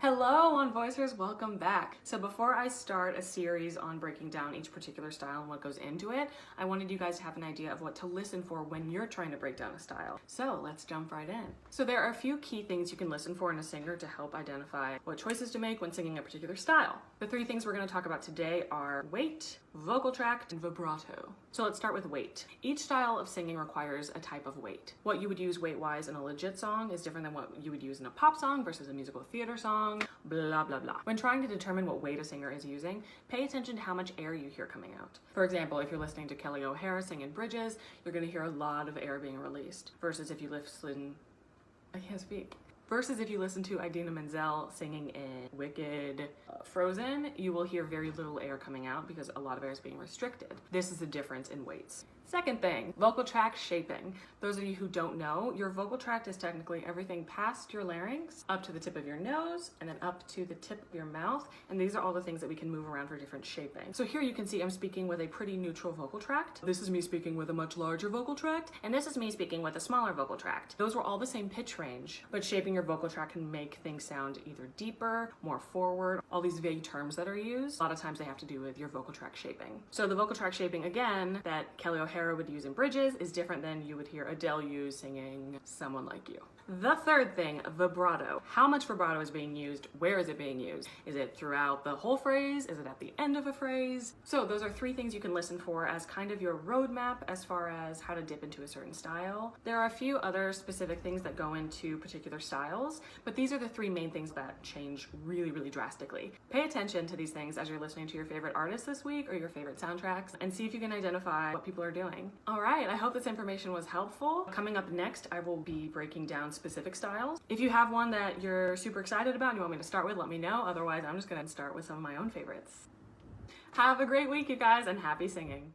Hello, on Voicers, welcome back. So before I start a series on breaking down each particular style and what goes into it, I wanted you guys to have an idea of what to listen for when you're trying to break down a style. So let's jump right in. So there are a few key things you can listen for in a singer to help identify what choices to make when singing a particular style. The three things we're going to talk about today are weight, vocal tract, and vibrato. So let's start with weight. Each style of singing requires a type of weight. What you would use weight-wise in a legit song is different than what you would use in a pop song versus a musical theater song, blah, blah, blah. When trying to determine what weight a singer is using, pay attention to how much air you hear coming out. For example, if you're listening to Kelly O'Hara sing in Bridges, you're going to hear a lot of air being released, versus if you listen... I can't speak. Versus if you listen to Idina Menzel singing in Wicked, Frozen, you will hear very little air coming out because a lot of air is being restricted. This is the difference in weights. Second thing, vocal tract shaping. Those of you who don't know, your vocal tract is technically everything past your larynx, up to the tip of your nose, and then up to the tip of your mouth. And these are all the things that we can move around for different shaping. So here you can see I'm speaking with a pretty neutral vocal tract. This is me speaking with a much larger vocal tract. And this is me speaking with a smaller vocal tract. Those were all the same pitch range, but shaping your vocal tract can make things sound either deeper, more forward, all these vague terms that are used. A lot of times they have to do with your vocal tract shaping. So the vocal tract shaping, again, that Kelly O'Hara would use in Bridges is different than you would hear Adele use singing Someone Like You. The third thing, vibrato. How much vibrato is being used? Where is it being used? Is it throughout the whole phrase? Is it at the end of a phrase? So those are three things you can listen for as kind of your roadmap as far as how to dip into a certain style. There are a few other specific things that go into particular styles, but these are the three main things that change really, really drastically. Pay attention to these things as you're listening to your favorite artists this week or your favorite soundtracks and see if you can identify what people are doing. All right, I hope this information was helpful. Coming up next, I will be breaking down specific styles. If you have one that you're super excited about and you want me to start with, let me know. Otherwise, I'm just gonna start with some of my own favorites. Have a great week, you guys, and happy singing.